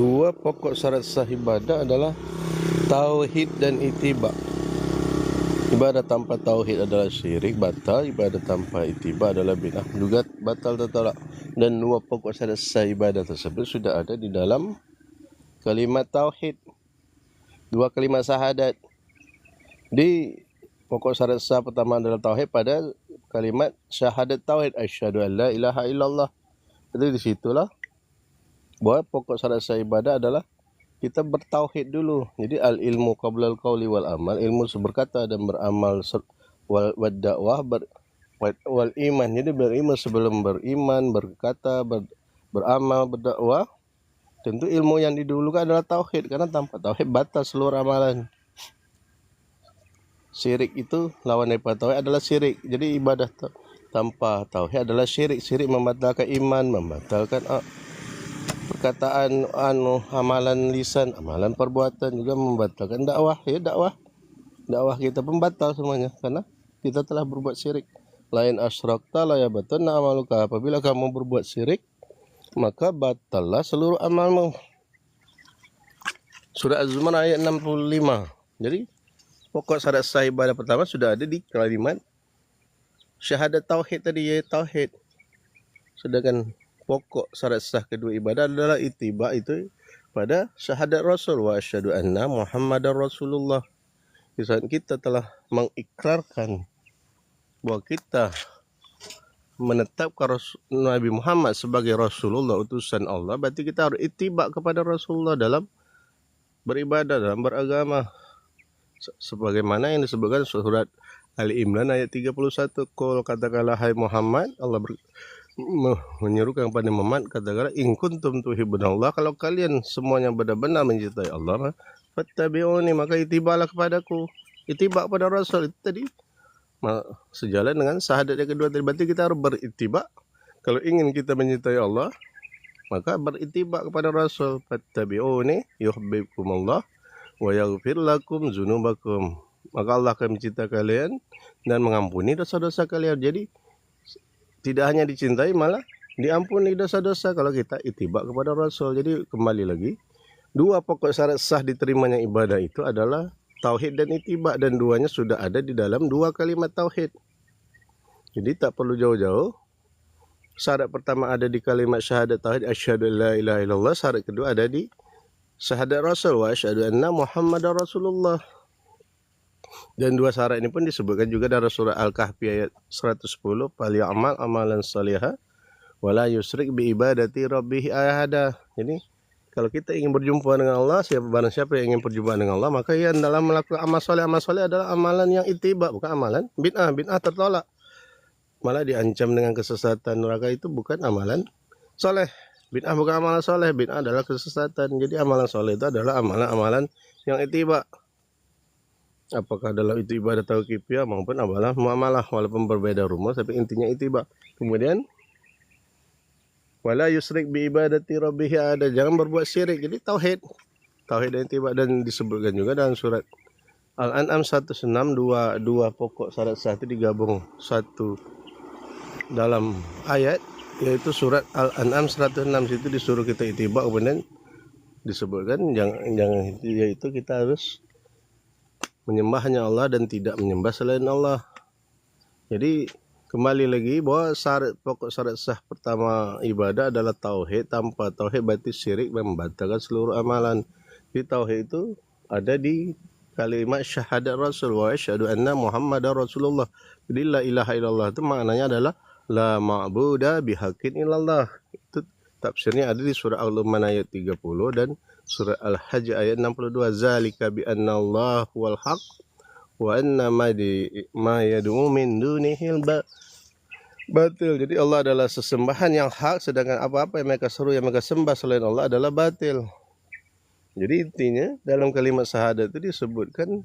Dua pokok syarat sah ibadah adalah tauhid dan ittiba. Ibadah tanpa tauhid adalah syirik, batal. Ibadah tanpa ittiba adalah bid'ah, juga batal tertolak. Dan dua pokok syarat sah ibadah tersebut sudah ada di dalam kalimat tauhid, dua kalimat syahadat. Di pokok syarat sah pertama adalah tauhid pada kalimat syahadat tauhid, asyhadu an la ilaha illallah. Jadi di situlah bahwa pokok syarat sah ibadah adalah kita bertauhid dulu. Jadi al ilmu qabla al qauli wal amal, ilmu berkata dan beramal, wal dakwah wal iman. Jadi beriman sebelum beriman, berkata, beramal, berdakwah. Tentu ilmu yang didulukan adalah tauhid, karena tanpa tauhid batal seluruh amalan. Syirik itu lawan daripada tauhid adalah syirik. Jadi ibadah tanpa tauhid adalah syirik. Syirik membatalkan iman, membatalkan perkataan, amalan lisan, amalan perbuatan, juga membatalkan dakwah. Ya, dakwah kita pun batal semuanya karena kita telah berbuat syirik. Lain asyrakta la yabatanna amaluka. Apabila kamu berbuat syirik, maka batallah seluruh amalmu. Surah Az-Zumar ayat 65. Jadi pokok syarat sah ibadah pertama sudah ada di kalimat syahadat tauhid tadi, ya, tauhid. Sedangkan pokok syarat sah kedua ibadah adalah ittiba, itu pada syahadat Rasul, wa asyhadu anna Muhammadar Rasulullah. Di saat kita telah mengikrarkan bahwa kita menetapkan Nabi Muhammad sebagai Rasulullah, utusan Allah, berarti kita harus ittiba kepada Rasulullah dalam beribadah, dalam beragama. Sebagaimana yang disebutkan surat Ali Imran ayat 31, qul, katakanlah hai Muhammad, Allah menyerukan kepada Muhammad, katakanlah in kuntum tuhibbunallah, kalau kalian semuanya benar-benar mencintai Allah, fattabi'uni, maka itibalah kepadaku. Itiba kepada Rasul itu tadi sejalan dengan syahadat yang kedua tadi. Berarti kita harus beritiba. Kalau ingin kita mencintai Allah, maka beritiba kepada Rasul. Fattabi'uni yuhibbukumullah wa yaghfir lakum dzunubakum. Maka Allah akan mencintai kalian dan mengampuni dosa-dosa kalian. Jadi tidak hanya dicintai, malah diampuni dosa-dosa kalau kita ittiba kepada Rasul. Jadi kembali lagi, dua pokok syarat sah diterimanya ibadah itu adalah tauhid dan ittiba, dan duanya sudah ada di dalam dua kalimat tauhid. Jadi tak perlu jauh-jauh. Syarat pertama ada di kalimat syahadat tauhid, asyhadu an la ilaha illallah. Syarat kedua ada di syahadat Rasul, wa asyhadu anna Muhammadar Rasulullah. Dan dua syarat ini pun disebutkan juga dalam surah Al-Kahfi ayat 110, falyamal amalan salihah wala yusyrik bi ibadati rabbih ahada. Jadi kalau kita ingin berjumpa dengan Allah, barang siapa yang ingin berjumpa dengan Allah, maka ia dalam melakukan amal soleh adalah amalan yang ittiba, bukan amalan bid'ah. Bid'ah tertolak, malah diancam dengan kesesatan neraka. Itu bukan amalan soleh. Bid'ah bukan amalan soleh, bid'ah adalah kesesatan. Jadi amalan soleh itu adalah amalan-amalan yang ittiba. Apakah dalam itu ibadah tauqifiyah maupun amalan muamalah, walaupun berbeda rumus, tapi intinya ittiba. Kemudian wala yusyrik bi ibadati rabbih ada, jangan berbuat syirik. Jadi tauhid dan ittiba. Dan disebutkan juga dalam surat Al-An'am 106, dua pokok syarat sah itu digabung satu dalam ayat, yaitu surat Al-An'am 106. Situ disuruh kita ittiba, kemudian disebutkan jangan, yaitu kita harus menyembah hanya Allah dan tidak menyembah selain Allah. Jadi kembali lagi bahwa pokok syarat sah pertama ibadah adalah tauhid. Tanpa tauhid berarti syirik, membatalkan seluruh amalan. Di tauhid itu ada di kalimat syahadat Rasul, wa asyhadu anna Muhammadar Rasulullah. Jadi la ilaha illallah itu maknanya adalah la ma'buda bihaqqin illallah. Itu tafsirnya ada di surah Al-Luqman ayat 30 dan surah Al-Hajj ayat 62. Zalika bi anna Allah wal haq wa anna ma yad'u min dunihil batil. Jadi Allah adalah sesembahan yang hak, sedangkan apa-apa yang mereka seru, yang mereka sembah selain Allah adalah batil. Jadi intinya dalam kalimat syahadat itu disebutkan,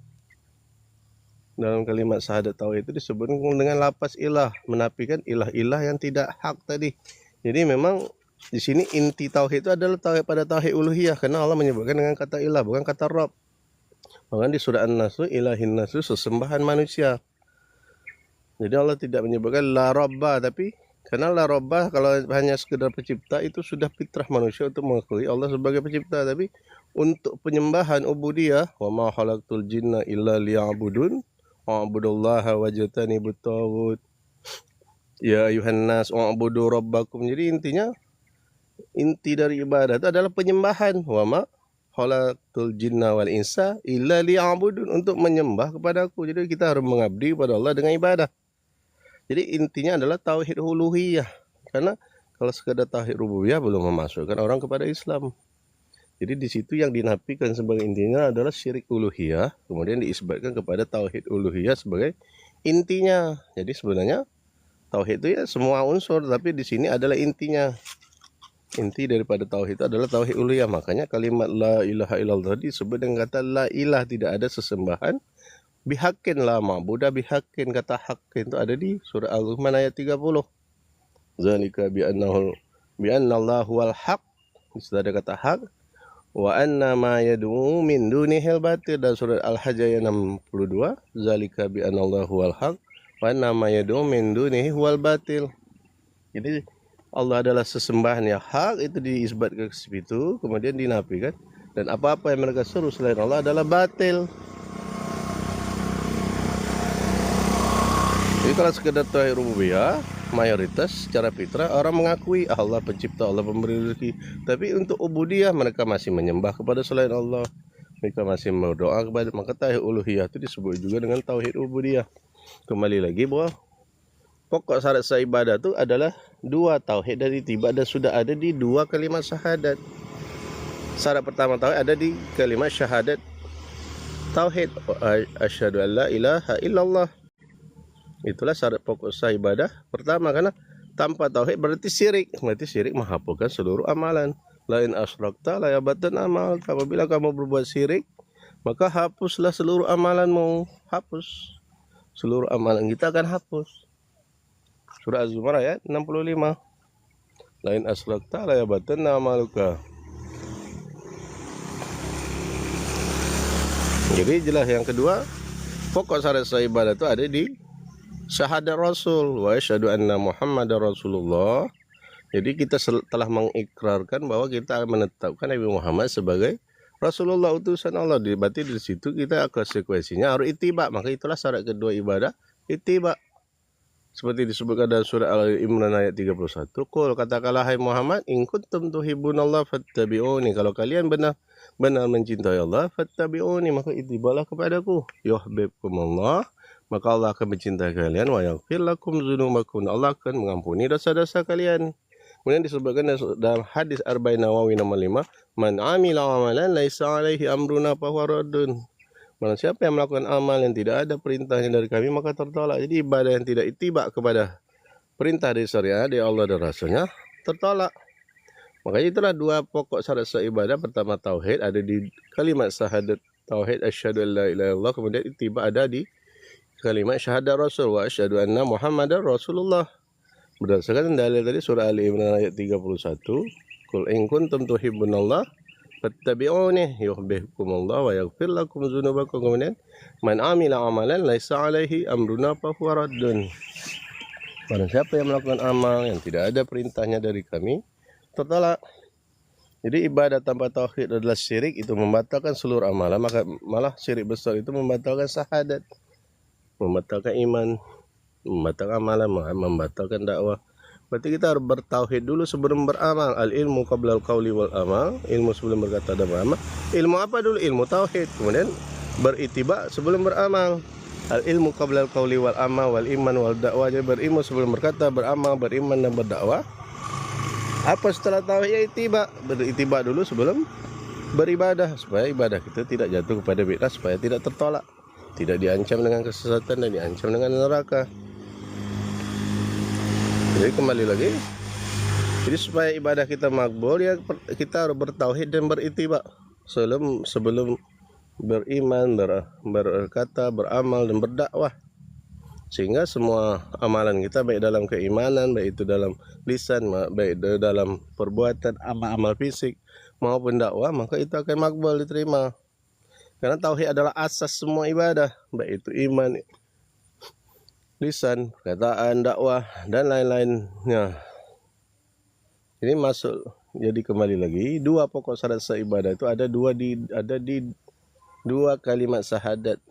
dalam kalimat syahadat tauhid itu disebutkan dengan lafaz ilah, menafikan ilah-ilah yang tidak hak tadi. Jadi memang di sini inti tauhid itu adalah tauhid pada tauhid uluhiyah, karena Allah menyebutkan dengan kata ilah, bukan kata Rabb. Bahkan di surah An-Nasr, ilahin nasu, sesembahan manusia. Jadi Allah tidak menyebutkan la Rabba, tapi Karena la rabbah kalau hanya sekedar pencipta itu sudah fitrah manusia untuk mengakui Allah sebagai pencipta, tapi untuk penyembahan ubudiyah, wa ma khalaqtul jinna illa liya'budun wa abudullaha wajtanibut taghut ya ayuhan nas wa'budu rabbakum. Jadi inti dari ibadah itu adalah penyembahan. Wa ma khalaqtul jinna wal insa illa liya'budun, untuk menyembah kepadaku. Jadi kita harus mengabdi kepada Allah dengan ibadah. Jadi intinya adalah tauhid uluhiyah. Karena kalau sekadar tauhid rububiyah belum memasukkan orang kepada Islam. Jadi di situ yang dinafikan sebagai intinya adalah syirik uluhiyah, kemudian diisbatkan kepada tauhid uluhiyah sebagai intinya. Jadi sebenarnya tauhid itu ya semua unsur, tapi di sini adalah intinya. Inti daripada tauhid itu adalah tauhid uluhiyah. Makanya kalimat la ilaha illallah disebut dengan kata la ilah, tidak ada sesembahan bihakin, la ma'budah bihakin. Kata hakin itu ada di surah Al-Luqman ayat 30. Zalika bi'annallahu wal haq. Sudah ada kata hak. Wa anna ma yad'u min dunihil batil, dan surah Al-Hajj ayat 62. Zalika bi'annallahu wal haq wa anna ma yad'u min dunihi wal batil. Jadi Allah adalah sesembahan yang hak, itu diisbatkan ke situ, kemudian dinafikan, dan apa-apa yang mereka seru selain Allah adalah batil. Jadi kalau sekedar tauhid rububiyah, mayoritas secara fitrah orang mengakui Allah pencipta, Allah pemberi rezeki. Tapi untuk ubudiyah mereka masih menyembah kepada selain Allah, mereka masih berdoa kepada, maka tauhid uluhiyah itu disebut juga dengan tauhid ubudiyah. Kembali lagi bahwa pokok syarat sah ibadah itu adalah dua, tauhid dan ittiba, dan sudah ada di dua kalimat syahadat. Syarat pertama tauhid ada di kalimat syahadat tauhid, asyhadu an la ilaha illallah. Itulah syarat pokok sah ibadah pertama, karena tanpa tauhid berarti syirik. Berarti syirik menghapuskan seluruh amalan. Lain asyrakta la yabatan amal. Apabila kamu berbuat syirik, maka hapuslah seluruh amalanmu. Hapus. Seluruh amalan kita akan hapus. Surah Az-Zumar ayat 65. Lain asyrakta la yabatan amaluka. Jadi jelas yang kedua, pokok syarat sah ibadah itu ada di syahadat Rasul, wa asyhadu anna Muhammadar Rasulullah. Jadi kita telah mengikrarkan bahwa kita menetapkan Nabi Muhammad sebagai Rasulullah, utusan Allah. Berarti di situ kita konsekuensinya harus ittiba. Maka itulah syarat kedua ibadah, ittiba. Seperti disebutkan dalam surah Al-Imran ayat 31. Qul, katakanlah hai Muhammad, in kuntum tuhibbunallah fattabi'uni. Kalau kalian benar mencintai Allah, fattabi'uni, maka ittibalah kepadaku. Yuhibbukumullah, maka Allah akan mencintai kalian, wa yaghfir lakum dzunubakum, Allah akan mengampuni dosa-dosa kalian. Kemudian disebutkan dalam hadis Arba'in Nawawi nomor 5, man amila amalan laisa alaihi amruna fahuwa raddun. Barang siapa yang melakukan amal yang tidak ada perintahnya dari kami, maka tertolak. Jadi ibadah yang tidak ittiba kepada perintah dari syariat dari Allah dan Rasulnya tertolak. Makanya itulah dua pokok syarat sah ibadah. Pertama tauhid ada di kalimat syahadat tauhid asyhadu an la ilaha illallah, kemudian ittiba ada di kalimat syahadat Rasul, wa asyhadu anna Muhammadar Rasulullah. Berdasarkan dalil tadi surah Ali Imran ayat 31, qul in kuntum tuhibbunallah fattabi'uni yuhibbukumullah wa yaghfir lakum dzunubakum. Kemudian man amila amalan laisa alaihi amruna fahuwa raddun. Barang siapa yang melakukan amal yang tidak ada perintahnya dari kami, tertolak. Jadi ibadah tanpa tauhid adalah syirik, itu membatalkan seluruh amalan. Maka malah syirik besar itu membatalkan syahadat, membatalkan iman, membatalkan amalan, membatalkan dakwah. Berarti kita harus bertauhid dulu sebelum beramal. Al ilmu qablal qauli wal amal. Ilmu sebelum berkata dan beramal. Ilmu apa dulu? Ilmu tauhid. Kemudian berittiba sebelum beramal. Al ilmu qablal qauli wal amal wal iman wal dakwah. Jadi berilmu sebelum berkata, beramal, beriman dan berdakwah. Apa setelah tauhid? Ya ittiba. Berittiba dulu sebelum beribadah, supaya ibadah kita tidak jatuh kepada bid'ah, supaya tidak tertolak, tidak diancam dengan kesesatan dan diancam dengan neraka. Jadi kembali lagi, jadi supaya ibadah kita makbul, ya kita harus bertauhid dan berittiba sebelum beriman, berkata, beramal dan berdakwah. Sehingga semua amalan kita, baik dalam keimanan, baik itu dalam lisan, baik dalam perbuatan, amal fisik maupun dakwah, maka itu akan makbul, diterima. Karena tauhid adalah asas semua ibadah, baik itu iman, lisan, perkataan, dakwah dan lain-lainnya. Ini masuk, jadi kembali lagi, dua pokok syarat sah ibadah itu ada di dua kalimat syahadat.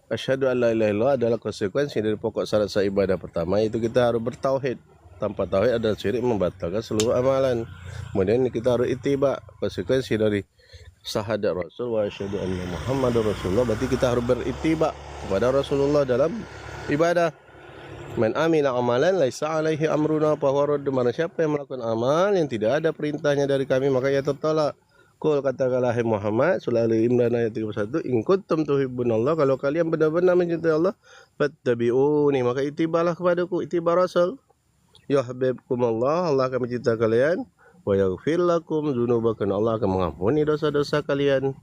Asyhadu an la ilaha illallah adalah konsekuensi dari pokok syarat sah ibadah pertama, itu kita harus bertauhid. Tanpa tauhid adalah syirik, membatalkan seluruh amalan. Kemudian kita harus ittiba, konsekuensi dari syahadat Rasul wa asyhadu anna Muhammadar Rasulullah, berarti kita harus berittiba kepada Rasulullah dalam ibadah. Man amila amalan laisa alaihi amruna fahuwa radd. Mana siapa yang melakukan amal yang tidak ada perintahnya dari kami, maka ia tertolak. Qul, katakanlah hai Muhammad, surah Ali Imran ayat 31, in kuntum tuhibbunallah, kalau kalian benar-benar mencintai Allah, fattabi'uni, maka itibalah kepadaku, itiba Rasul. Yuhibbukumullah, Allah akan mencintai kalian, wa yaghfir lakum dzunubakum, Allah akan mengampuni dosa-dosa kalian.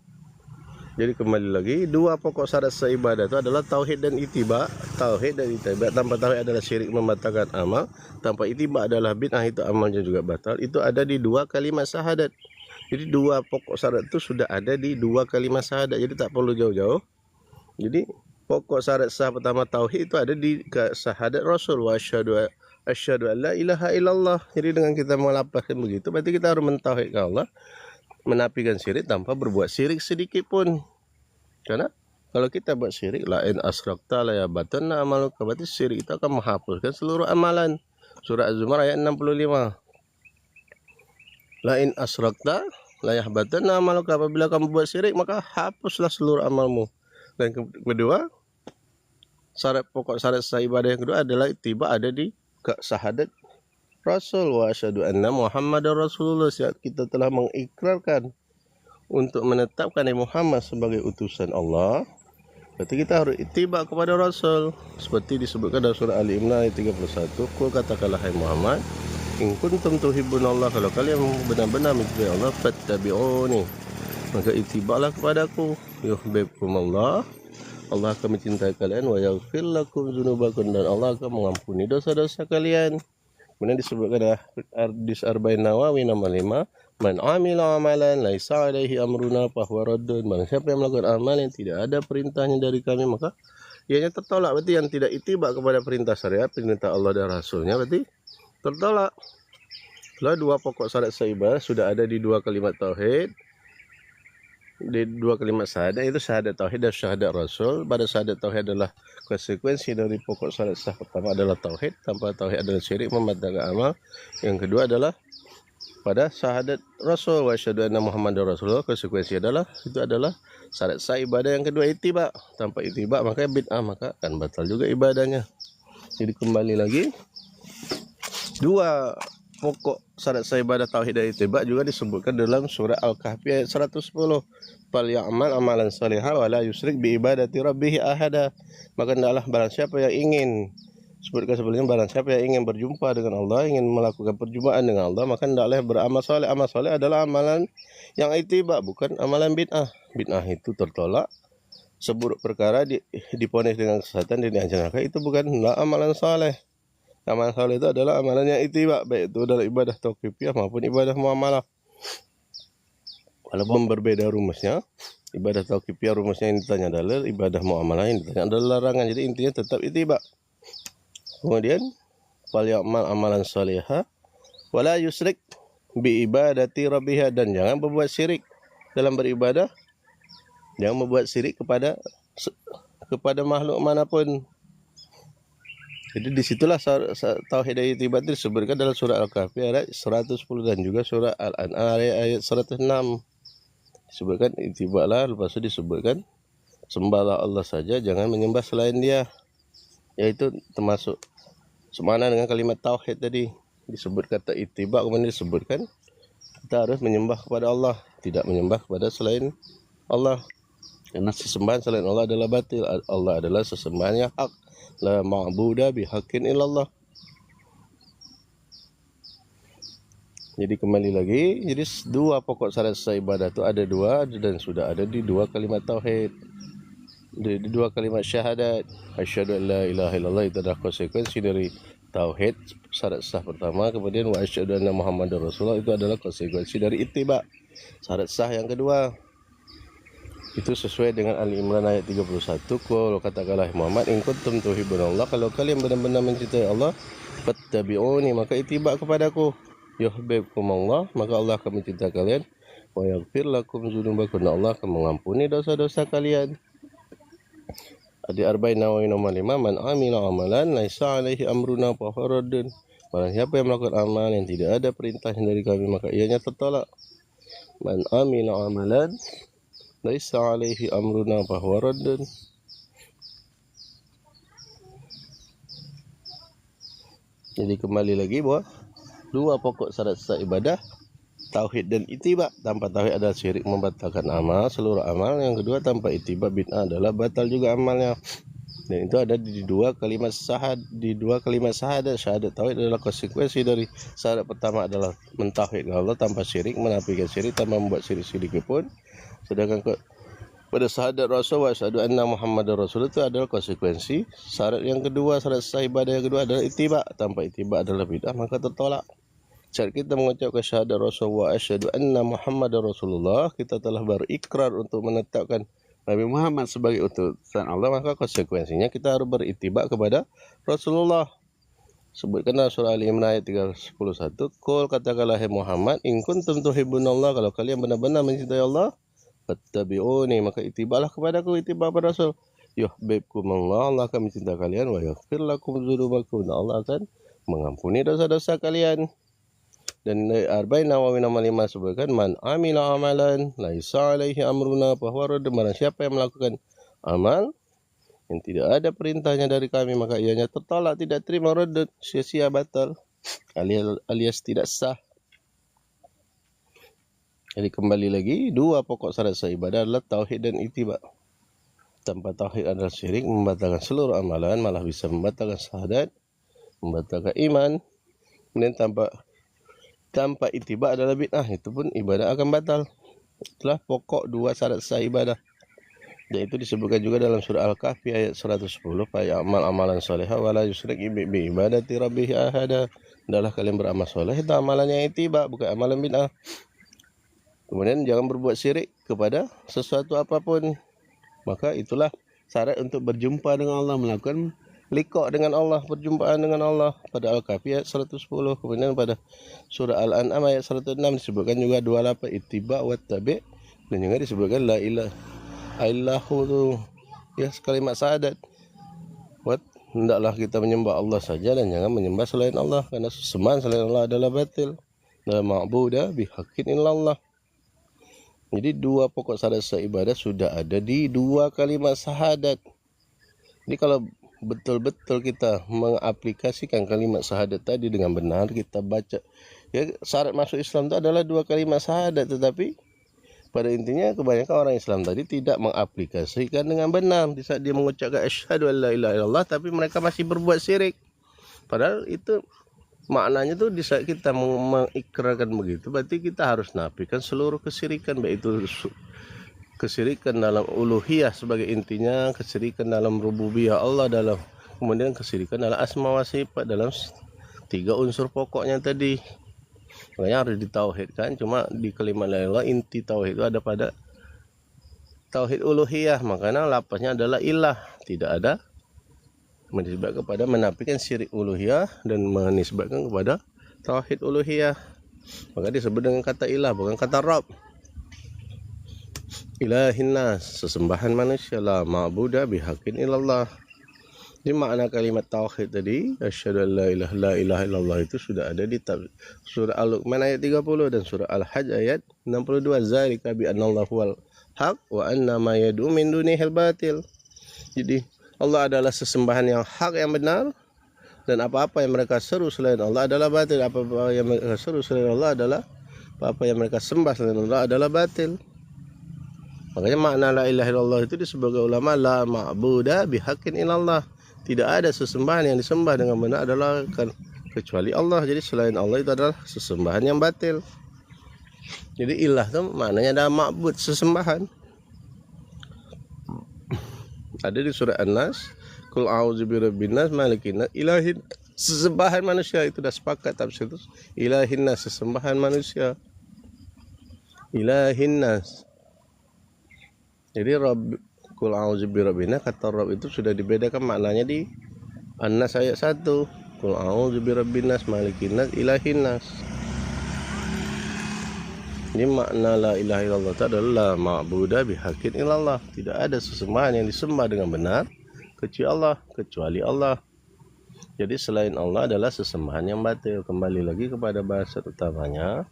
Jadi kembali lagi, dua pokok syarat sah ibadah itu adalah tauhid dan ittiba. Tauhid dan ittiba, tanpa tauhid adalah syirik, membatalkan amal. Tanpa ittiba adalah bid'ah, itu amalnya juga batal. Itu ada di dua kalimat syahadat. Jadi dua pokok syarat itu sudah ada di dua kalimat syahadat. Jadi tak perlu jauh-jauh. Jadi pokok syarat sah pertama tauhid itu ada di syahadat Rasul wa asyhadu an la ilaha illallah. Jadi dengan kita melafazkan begitu, berarti kita harus mentauhidkan Allah, menafikan syirik tanpa berbuat syirik sedikit pun. Karena kalau kita buat syirik, la in asyrakta la yabatanna amaluka, berarti syirik itu akan menghapuskan seluruh amalan. Surah Az-Zumar ayat 65. La in asyrakta la yahbatanna amaluka, apabila kamu buat syirik maka hapuslah seluruh amalmu. Dan kedua, pokok syarat sah ibadah yang kedua adalah ittiba, ada di syahadat Rasul wa asyhadu anna Muhammadar Rasulullah. Saat kita telah mengikrarkan untuk menetapkan Nabi Muhammad sebagai utusan Allah, berarti kita harus ittiba kepada Rasul. Seperti disebutkan dalam surah Ali Imran ayat 31, Qul, katakanlah hai Muhammad, in kuntum tuhibbunallah, kalau kalian benar-benar mencintai Allah, fattabi'uni, maka ittibalah kepadaku. Yuhibbukumullah, Allah akan mencintai kalian, wa yaghfir lakum dzunubakum, dan Allah akan mengampuni dosa-dosa kalian. Kemudian disebutkan hadis Arba'in Nawawi nomor 5, man amila amalan laisa alaihi amruna fahuwa raddun. Man siapa yang melakukan amal yang tidak ada perintahnya dari kami, maka ianya tertolak. Berarti yang tidak ittiba kepada perintah syariat, perintah Allah dan Rasulnya, berarti tertolak. Setelah dua pokok syarat sah ibadah sudah ada di dua kalimat tauhid, di dua kalimat syahadat, itu syahadat tauhid dan syahadat Rasul. Pada syahadat tauhid adalah konsekuensi dari pokok syarat sah pertama adalah tauhid, tanpa tauhid adalah syirik, membatalkan amal. Yang kedua adalah pada syahadat Rasul wa asyhadu anna Muhammadar Rasulullah, konsekuensi adalah itu adalah syarat sah ibadah. Yang kedua ittiba, tanpa ittiba maka bid'ah, maka akan batal juga ibadahnya. Jadi kembali lagi, dua pokok syarat sah ibadah tauhid dan ittiba juga disebutkan dalam surah Al-Kahfi ayat 110. Fal ya'mal amalan salihah wa la yusyrik bi ibadati rabbih ahada. Maka hendaklah barang siapa yang ingin, sebutkan sebelumnya, barang siapa yang ingin berjumpa dengan Allah, ingin melakukan perjumpaan dengan Allah, maka hendaklah beramal saleh. Amal saleh adalah amalan yang ittiba, bukan amalan bid'ah. Bid'ah itu tertolak, seburuk perkara diponis dengan kesesatan dan diancam neraka, itu bukanlah amalan saleh. Amalan saleh itu adalah amalan yang ittiba, baik itu adalah ibadah tauqifiyah maupun ibadah muamalah. Walaupun berbeda rumusnya, ibadah tauqifiyah rumusnya yang ditanya dalil, ibadah muamalah yang ditanya adalah larangan. Jadi intinya tetap ittiba. Kemudian fal ya'mal amalan salihah wala yusyrik bi ibadati rabbih, dan jangan berbuat syirik dalam beribadah. Jangan membuat syirik kepada makhluk manapun. Jadi disitulah tauhid dan ittiba itu disebutkan dalam surah Al-Kahfi ayat 110 dan juga surah Al-An'am ayat 106. Disebutkan ittibalah, lepas itu disebutkan sembahlah Allah saja, jangan menyembah selain Dia. Yaitu termasuk semana dengan kalimat tauhid tadi. Disebut kata ittiba, kemudian disebutkan kita harus menyembah kepada Allah, tidak menyembah kepada selain Allah. Karena sesembahan selain Allah adalah batil. Allah adalah sesembahan yang hak. La ma'buda bihaqqin illallah. Jadi kembali lagi, jadi dua pokok syarat sah ibadah itu ada dua, dan sudah ada di dua kalimat tauhid, di dua kalimat syahadat. Asyhadu an la ilaha illallah, itu adalah konsekuensi dari tauhid, syarat sah pertama. Kemudian wa asyhadu anna Muhammadar Rasulullah, itu adalah konsekuensi dari ittiba, syarat sah yang kedua. Itu sesuai dengan Ali Imran ayat 31. Qul, katakanlah Muhammad, in kuntum tuhibbunallah, kalau kalian benar-benar mencintai Allah, fattabi'uni, maka ittiba kepadaku. Yuhibbukumullah, maka Allah akan mencintai kalian. Wa yaghfir lakum dzunubakum, Allah akan mengampuni dosa-dosa kalian. Di Arba'in Nawawi nomor 5, man amila amalan laisa alaihi amruna fa huwa raddun. Barang siapa yang melakukan amal yang tidak ada perintahnya dari kami, maka ianya tertolak. Man amila amalan laisa alaihi amruna fa huwa raddun. Jadi kembali lagi bahwa dua pokok syarat sah ibadah, tauhid dan ittiba. Tanpa tauhid adalah syirik, membatalkan amal, seluruh amal. Yang kedua, tanpa ittiba bid'ah, adalah batal juga amalnya. Dan itu ada di dua kalimat syahadat. Syahadat tauhid adalah konsekuensi dari syahadat pertama adalah mentauhidkan Allah tanpa syirik, menafikan syirik tanpa membuat syirik pun. Sedangkan pada syahadat Rasul wa asyhadu anna Muhammadar Rasul itu adalah konsekuensi. Syarat yang kedua, syarat sah ibadah yang kedua adalah ittiba. Tanpa ittiba adalah bid'ah, maka tertolak. Saat kita mengucapkan syahadat Rasul wa asyhadu anna Muhammadar Rasulullah, kita telah berikrar untuk menetapkan Nabi Muhammad sebagai utusan Allah, maka konsekuensinya kita harus berittiba kepada Rasulullah. Sebutkan dalam surah Ali Imran ayat 31. Qul, katakanlah Muhammad, in kuntum tuhibbunallah, kalau kalian benar-benar mencintai Allah, fattabi'uni, maka ittibalah kepadaku, ittiba pada Rasul. Yuhibbukumullah, Allah akan mencintai kalian. Wa yaghfir lakum dzunubakum, Allah akan mengampuni dosa-dosa kalian. Dan Arba'in Nawawi nomor 5 sebutkan, man amila amalan laisa alaihi amruna fa huwa radd. Barang siapa yang melakukan amal yang tidak ada perintahnya dari kami, maka ianya tertolak, tidak terima, radd, sia-sia, batal, alias tidak sah. Jadi kembali lagi, dua pokok syarat sah ibadah adalah tauhid dan ittiba. Tanpa tauhid adalah syirik, membatalkan seluruh amalan, malah bisa membatalkan syahadat, membatalkan iman. Kemudian tanpa ittiba adalah bid'ah, itu pun ibadah akan batal. Itulah pokok dua syarat sah ibadah. Dan itu disebutkan juga dalam surah Al-Kahfi ayat 110, amal amalan solehah wala yusyrik bi ibadati rabbih ahada. Adalah kalian beramal soleh, itu amalannya ittiba, bukan amalan bid'ah. Kemudian jangan berbuat syirik kepada sesuatu apapun. Maka itulah syarat untuk berjumpa dengan Allah, melakukan liqa dengan Allah, perjumpaan dengan Allah pada Al-Kahfi ayat 110. Kemudian pada surah Al-An'am ayat 106 disebutkan juga dua lapar, ittiba wa tabi', dan juga disebutkan la ilaha illallah, ya, kalimat syahadat. Hendaklah kita menyembah Allah saja dan jangan menyembah selain Allah, karena sesembahan selain Allah adalah batil. La ma'buda bihaqqin illallah. Jadi dua pokok syarat sah ibadah sudah ada di dua kalimat syahadat. Jadi kalau betul-betul kita mengaplikasikan kalimat syahadat tadi dengan benar, kita baca, ya, syarat masuk Islam itu adalah dua kalimat syahadat. Tetapi pada intinya kebanyakan orang Islam tadi tidak mengaplikasikan dengan benar. Di saat dia mengucapkan asyhadu an la ilaha illallah, tapi mereka masih berbuat syirik. Padahal itu maknanya tuh di saat kita mengikrarkan begitu, berarti kita harus nafikan seluruh kesyirikan, baik itu kesyirikan dalam uluhiyah sebagai intinya, kesyirikan dalam rububiyah Allah, dalam kemudian kesyirikan dalam asma wa sifat, dalam tiga unsur pokoknya tadi. Makanya harus ditauhidkan. Cuma di kalimat la ilaha, inti tauhid itu ada pada tauhid uluhiyah, makanya lapasnya adalah ilah, tidak ada menisbatkan kepada menafikan syirik uluhiyah dan menisbatkan kepada tauhid uluhiyah. Maka disebut dengan kata ilah, bukan kata Rabb. Ilahin nas, sesembahan manusia, la ma'buda bihaqqin illallah. Jadi makna kalimat tauhid tadi, asyhadu an la ilaha illallah, itu sudah ada di surah Al-Luqman ayat 30 dan surah Al-Hajj ayat 62. Zalika bi anallahu wal haq wa anna ma yad'u min dunihil batil. Jadi Allah adalah sesembahan yang hak, yang benar, dan apa-apa yang mereka seru selain Allah adalah batil. Apa-apa yang mereka seru selain Allah adalah, apa-apa yang mereka sembah selain Allah adalah batil. Makanya makna la ilaha illallah itu disebut ulama la ma'buda bihaqqin illallah. Tidak ada sesembahan yang disembah dengan benar adalah kecuali Allah. Jadi selain Allah itu adalah sesembahan yang batil. Jadi ilah itu maknanya adalah ma'bud, sesembahan. Ada di surah An-Nas, qul a'udzu birabbin nas malikin nas ilahin, sesembahan manusia. Itu dah sepakat tafsir itu, ilahin nas, sesembahan manusia, ilahin nas. Jadi Rabb, Qul a'udzu birabbin nas, kata Rabb itu sudah dibedakan maknanya di An-Nas ayat 1. Qul a'udzu birabbin nas, malikin nas, ilahin nas. Ini makna la ilaha illallah itu adalah ma'budah bihaqqin illallah. Tidak ada sesembahan yang disembah dengan benar kecuali Allah. Jadi selain Allah adalah sesembahan yang batil. Kembali lagi kepada bahasa utamanya.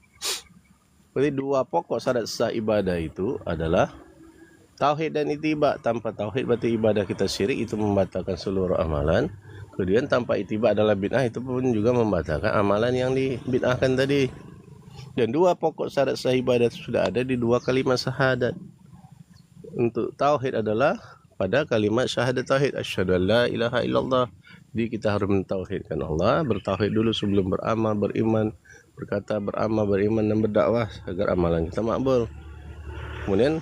Jadi dua pokok syarat sah ibadah itu adalah tauhid dan ittiba. Tanpa tauhid berarti ibadah kita syirik, itu membatalkan seluruh amalan. Kemudian tanpa ittiba adalah bid'ah, itu pun juga membatalkan amalan yang dibid'ahkan tadi. Dan dua pokok syarat sah ibadah sudah ada di dua kalimat syahadat. Untuk tauhid adalah pada kalimat syahadat tauhid, asyhadu an la ilaha illallah. Jadi kita harus mentauhidkan Allah, bertauhid dulu sebelum beramal, beriman, berkata, beramal, beriman, dan berdakwah agar amalan kita makbul. Kemudian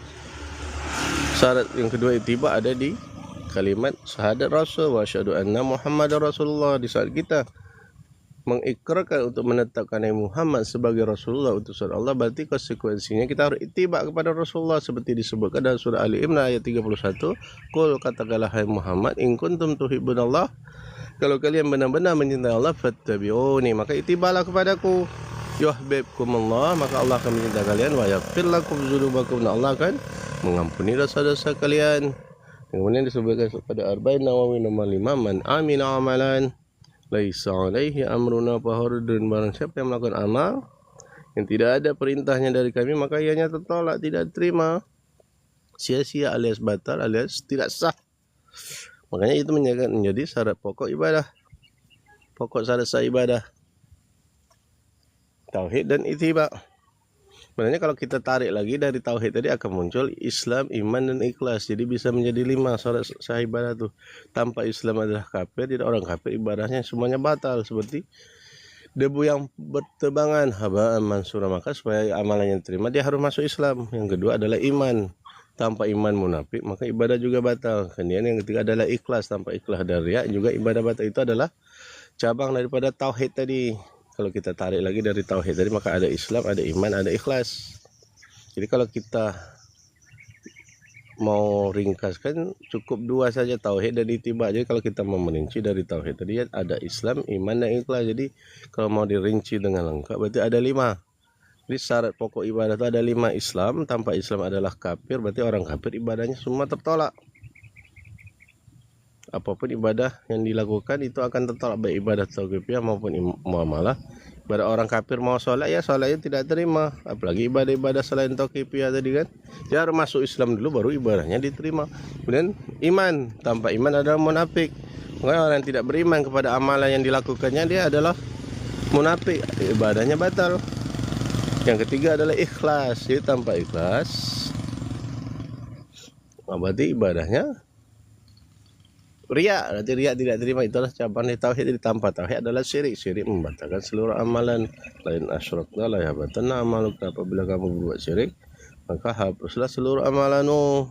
syarat yang kedua ittiba ada di kalimat syahadat Rasul, wa asyhadu anna Muhammadar Rasulullah. Di saat kita mengikrarkan untuk menetapkan Nabi Muhammad sebagai Rasulullah utusan Allah, berarti konsekuensinya kita harus ittiba kepada Rasulullah seperti disebutkan dalam surah Ali Imran ayat 31. Qul, katakanlah hai Muhammad, in kuntum tuhibbunallah, kalau kalian benar-benar mencintai Allah, fattabi'uni, maka ittibalah kepadaku. Yuhibbukumullah, maka Allah akan mencintai kalian, wa yaghfir lakum dzunubakum, Allah akan mengampuni dosa-dosa kalian. Kemudian disebutkan pada Arba'in Nawawi nomor 5, man amila amalan laisa alaihi amruna fahurdun, barang siapa yang melakukan amal yang tidak ada perintahnya dari kami, maka ianya tertolak, tidak terima, sia-sia alias batal alias tidak sah. Makanya itu menjadi syarat pokok ibadah, pokok syarat sah ibadah, tauhid dan ittiba. Sebenarnya kalau kita tarik lagi dari tauhid tadi akan muncul Islam, iman, dan ikhlas. Jadi bisa menjadi 5 syarat sah ibadah tuh. Tanpa Islam adalah kafir, jadi orang kafir ibadahnya semuanya batal, seperti debu yang bertebangan, haba'an mansura. Maka supaya amalannya diterima dia harus masuk Islam. Yang kedua adalah iman. Tanpa iman munafik, maka ibadah juga batal. Kemudian yang ketiga adalah ikhlas. Tanpa ikhlas dan riya juga ibadah batal. Itu adalah cabang daripada tauhid tadi. Kalau kita tarik lagi dari tauhid tadi, maka ada Islam, ada iman, ada ikhlas. Jadi kalau kita mau ringkaskan cukup 2 saja, tauhid dan ittiba. Jadi kalau kita mau merinci dari tauhid tadi ada Islam, iman, dan ikhlas. Jadi kalau mau dirinci dengan lengkap berarti ada 5. Jadi syarat pokok ibadah itu ada 5. Islam, tanpa Islam adalah kafir, berarti orang kafir ibadahnya semua tertolak. Apapun ibadah yang dilakukan itu akan tertolak, baik ibadah tauqifiyah maupun muamalah. Ibadah orang kafir mau sholat, ya sholatnya tidak terima. Apalagi ibadah-ibadah selain tauqifiyah tadi kan, dia harus masuk Islam dulu baru ibadahnya diterima. Kemudian iman, tanpa iman adalah munafik. Makanya orang yang tidak beriman kepada amalan yang dilakukannya, dia adalah munafik, ibadahnya batal. Yang ketiga adalah ikhlas. Jadi tanpa ikhlas berarti ibadahnya riya, berarti riya tidak terima. Itulah cabang di tauhid. Jadi tanpa tauhid adalah syirik. Syirik membatalkan seluruh amalan. Lain asyrakna la yahbatanna amaluk. Apabila kamu berbuat syirik, maka hapuslah seluruh amalanmu.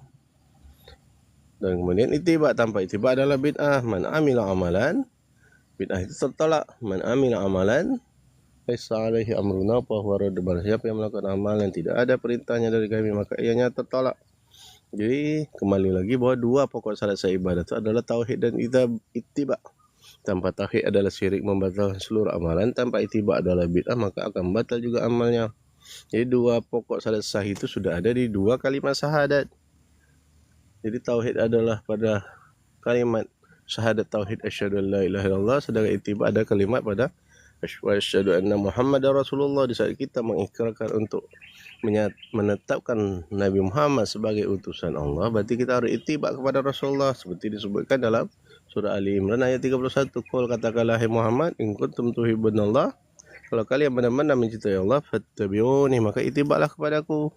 Dan kemudian ittiba, tanpa ittiba adalah bid'ah. Man amila amalan, bid'ah itu tertolak. Man amila amalan laisa alaihi amruna fahuwa radd. Siapa yang melakukan amalan yang tidak ada perintahnya dari kami, maka ianya tertolak. Jadi kembali lagi bahwa 2 pokok syarat sah ibadah itu adalah tauhid dan ittiba. Tanpa tauhid adalah syirik, membatalkan seluruh amalan. Tanpa ittiba adalah bid'ah, maka akan batal juga amalnya. Jadi 2 pokok syarat sah itu sudah ada di 2 kalimat syahadat. Jadi tauhid adalah pada kalimat syahadat tauhid asyhadu an la ilaha illallah, sedangkan ittiba ada kalimat pada asyhadu anna Muhammadar Rasulullah. Di saat kita mengikrarkan untuk menetapkan Nabi Muhammad sebagai utusan Allah, berarti kita harus ittiba kepada Rasulullah seperti disebutkan dalam surah Ali Imran ayat 31. Qul, katakanlah hai Muhammad, in kuntum tuhibbunallah, kalau kalian benar-benar mencintai Allah, fattabi'uni, maka ittibalah kepadaku.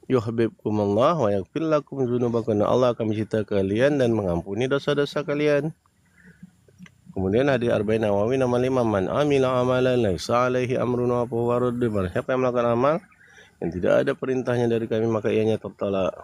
Yuhibbukumullah wa yaghfir lakum dzunubakum, Allah akan mencintai kalian dan mengampuni dosa-dosa kalian. Kemudian hadis Arba'in Nawawi nomor 5, man amila amalan laisa alaihi amruna fahuwa radd. Siapa yang melakukan amal yang tidak ada perintahnya dari kami, maka ianya tertolak.